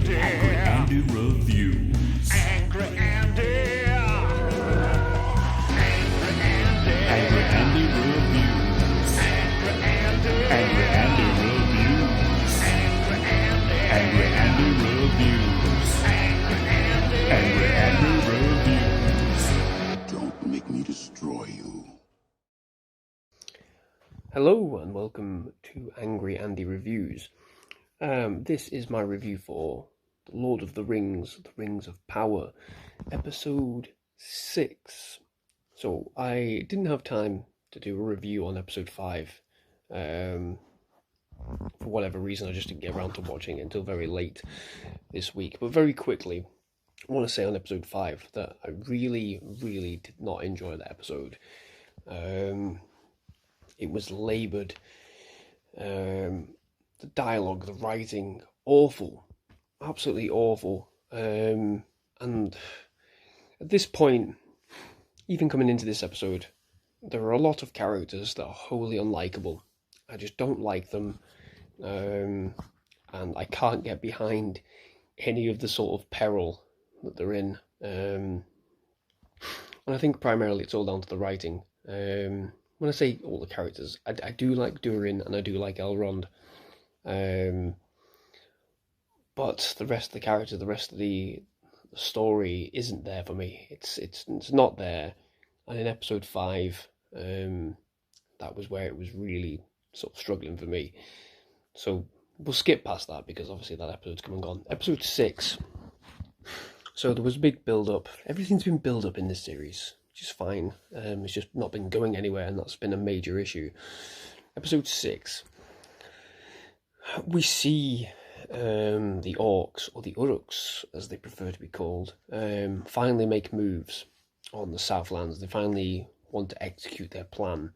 Angry Andy Reviews. Angry Andy. Angry Andy Reviews. Angry Andy Reviews. Angry Andy Reviews. Angry Andy Reviews. Don't make me destroy you. Hello and welcome to Angry Andy Reviews. This is my review for The Lord of the Rings of Power, episode 6. So I didn't have time to do a review on episode 5. For whatever reason, I just didn't get around to watching it until very late this week. But very quickly, I want to say on episode 5 that I really did not enjoy that episode. It was laboured. The dialogue, the writing, awful. Absolutely awful. And at this point, even coming into this episode, there are a lot of characters that are wholly unlikable. I just don't like them. And I can't get behind any of the sort of peril that they're in. And I think primarily it's all down to the writing. When I say all the characters, I do like Durin and I do like Elrond. But the rest of the character, the rest of the story isn't there for me. It's not there. And in episode 5, that was where it was really sort of struggling for me. So we'll skip past that because obviously that episode's come and gone. Episode 6. So there was a big build-up. Everything's been built up in this series, which is fine. It's just not been going anywhere, and that's been a major issue. Episode 6. We see the orcs, or the uruks, as they prefer to be called, finally make moves on the Southlands. They finally want to execute their plan.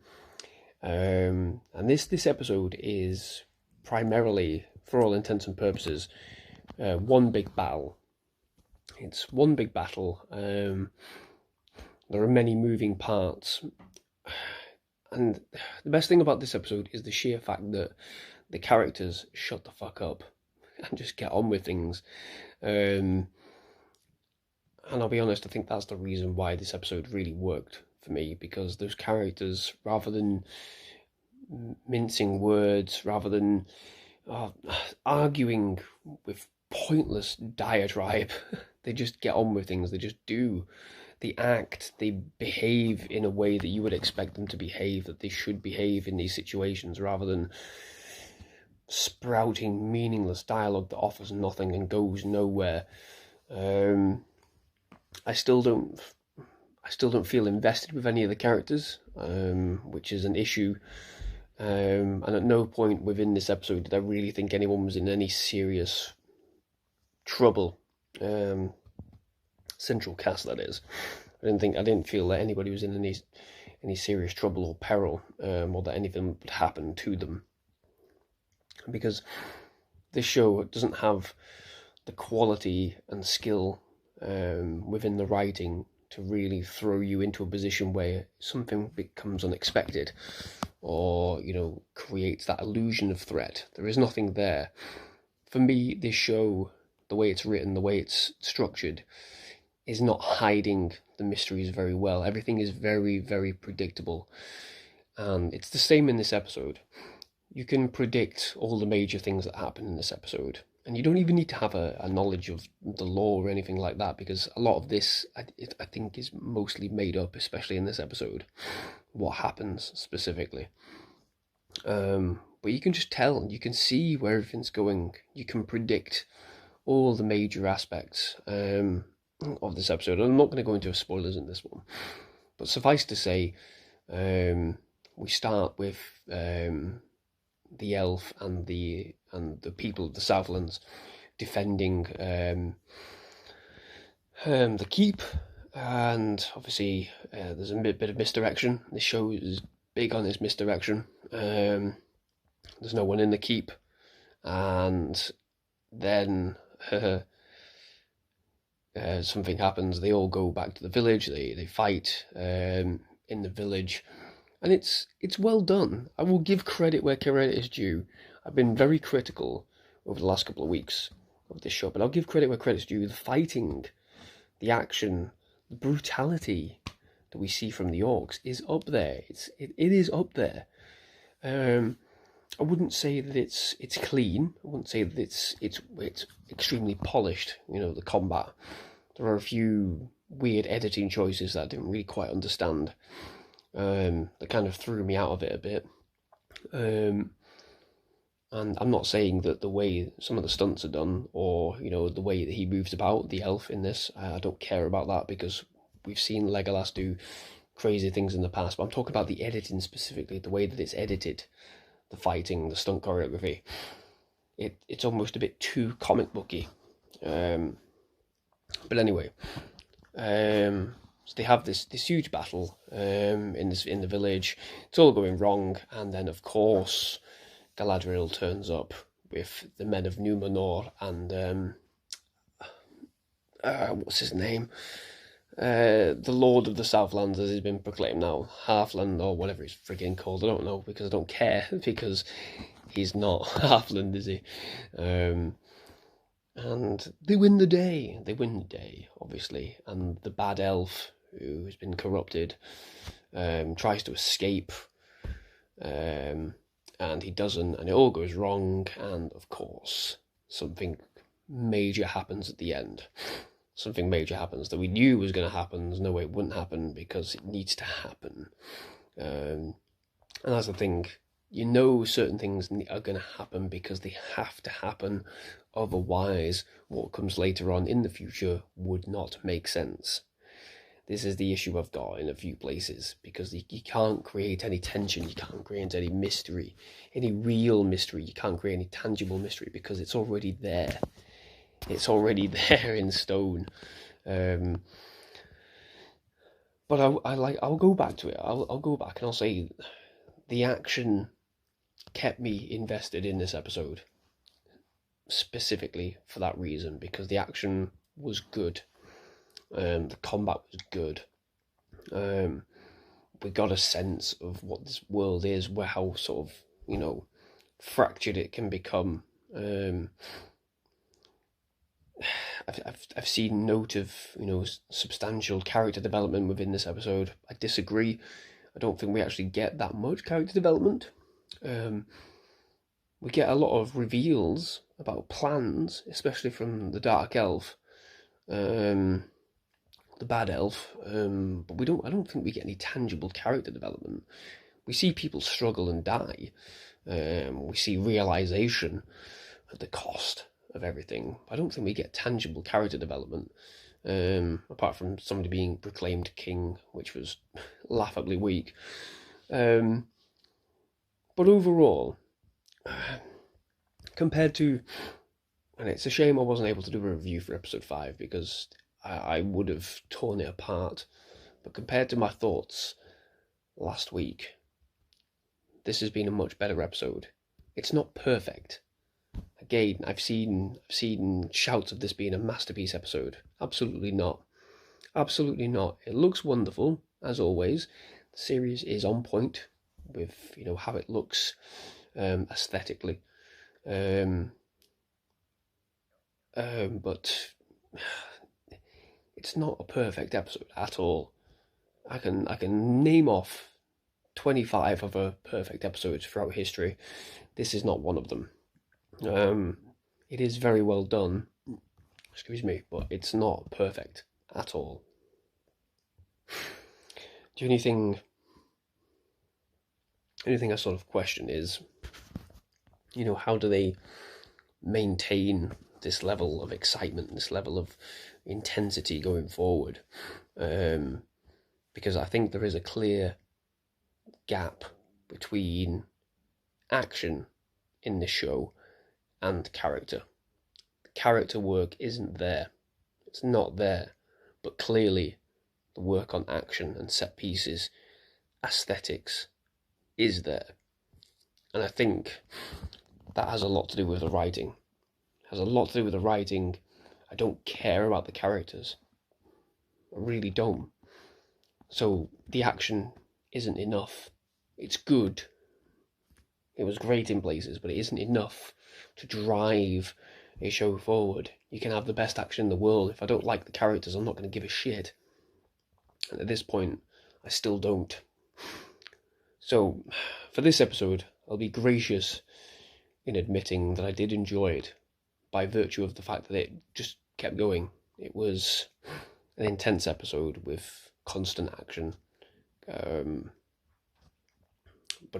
And this episode is primarily, for all intents and purposes, one big battle. It's one big battle. There are many moving parts. And the best thing about this episode is the sheer fact that the characters shut the fuck up and just get on with things. And I'll be honest, I think that's the reason why this episode really worked for me, because those characters, rather than mincing words, rather than arguing with pointless diatribe, they just get on with things. They just do. They act, they behave in a way that you would expect them to behave, that they should behave in these situations, rather than sprouting meaningless dialogue that offers nothing and goes nowhere. I still don't feel invested with any of the characters, which is an issue. And at no point within this episode did I really think anyone was in any serious trouble. Central cast, that is. I didn't feel that anybody was in any serious trouble or peril, or that anything would happen to them. Because this show doesn't have the quality and skill within the writing to really throw you into a position where something becomes unexpected, or creates that illusion of threat. There is nothing there. For me, this show, the way it's written, the way it's structured, is not hiding the mysteries very well. Everything is very predictable. And it's the same in this episode. You can predict all the major things that happen in this episode. And you don't even need to have a knowledge of the lore or anything like that, because a lot of this, I think, is mostly made up, especially in this episode, what happens specifically. But you can just tell, you can see where everything's going. You can predict all the major aspects of this episode. I'm not going to go into spoilers in this one, but suffice to say, we start with the elf and the people of the Southlands defending the keep, and obviously there's a bit of misdirection. This show is big on its misdirection. There's no one in the keep, and then something happens. They all go back to the village. They fight in the village, and it's well done. I will give credit where credit is due. I've been very critical over the last couple of weeks of this show. But I'll give credit where credit's due. The fighting, the action, the brutality that we see from the orcs is up there. It is up there. I wouldn't say that it's clean. I wouldn't say that it's extremely polished. The combat. There are a few weird editing choices that I didn't really quite understand. That kind of threw me out of it a bit. And I'm not saying that the way some of the stunts are done, or the way that he moves about, the elf in this, I don't care about that, because we've seen Legolas do crazy things in the past. But I'm talking about the editing specifically, the way that it's edited, the fighting, the stunt choreography. It's almost a bit too comic booky. But anyway, so they have this huge battle in the village. It's all going wrong, and then of course Galadriel turns up with the men of Numenor and what's his name? The Lord of the Southlands, as he's been proclaimed now, Halfland or whatever he's frigging called. I don't know, because I don't care, because he's not Halfland, is he? And they win the day. They win the day, obviously. And the bad elf, who has been corrupted, tries to escape. And he doesn't, and it all goes wrong. And of course, something major happens at the end. Something major happens that we knew was going to happen. There's no way it wouldn't happen, because it needs to happen. And that's the thing. Certain things are going to happen because they have to happen. Otherwise, what comes later on in the future would not make sense. This is the issue I've got in a few places, because you can't create any tension, you can't create any mystery, any real mystery, you can't create any tangible mystery, because it's already there. It's already there in stone. But I'll go back to it. I'll go back and I'll say the action kept me invested in this episode, specifically for that reason, because the action was good. The combat was good. We got a sense of what this world is, how sort of, fractured it can become. I've seen note of, substantial character development within this episode. I disagree. I don't think we actually get that much character development. We get a lot of reveals about plans, especially from the Dark Elf, the bad elf. But I don't think we get any tangible character development. We see people struggle and die. We see realization of the cost of everything. I don't think we get tangible character development, apart from somebody being proclaimed king, which was laughably weak. But overall, compared to, and it's a shame I wasn't able to do a review for episode 5, because I would have torn it apart, but compared to my thoughts last week, this has been a much better episode. It's not perfect. Again, I've seen shouts of this being a masterpiece episode. Absolutely not. Absolutely not. It looks wonderful, as always. The series is on point with, how it looks aesthetically. But it's not a perfect episode at all. I can name off 25 other perfect episodes throughout history. This is not one of them. It is very well done, but it's not perfect at all. The only thing I sort of question is, how do they maintain this level of excitement, this level of intensity going forward? Because I think there is a clear gap between action in this show and character. The character work isn't there. It's not there. But clearly the work on action and set pieces, aesthetics, is there. And I think that has a lot to do with the writing. It has a lot to do with the writing. I don't care about the characters. I really don't. So the action isn't enough. It's good. It was great in places, but it isn't enough to drive a show forward. You can have the best action in the world. If I don't like the characters, I'm not going to give a shit. And at this point, I still don't. So, for this episode, I'll be gracious in admitting that I did enjoy it by virtue of the fact that it just kept going. It was an intense episode with constant action, but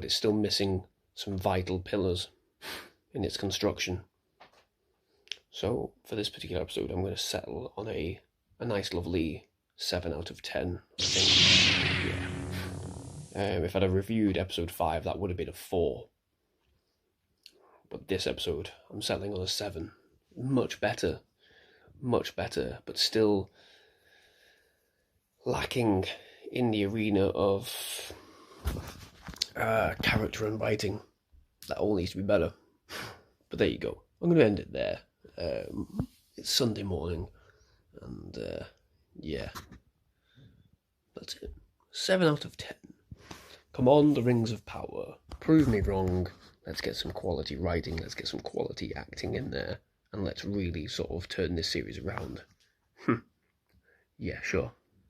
it's still missing some vital pillars in its construction. So for this particular episode, I'm going to settle on a nice lovely 7 out of 10, I think. Yeah. If I'd have reviewed episode 5, that would have been a 4. But this episode, I'm settling on a 7. Much better, but still lacking in the arena of character and writing. That all needs to be better. But there you go. I'm going to end it there. It's Sunday morning, and yeah, that's it. 7 out of 10. Come on, the Rings of Power. Prove me wrong. Let's get some quality writing. Let's get some quality acting in there, and let's really sort of turn this series around. Yeah, sure.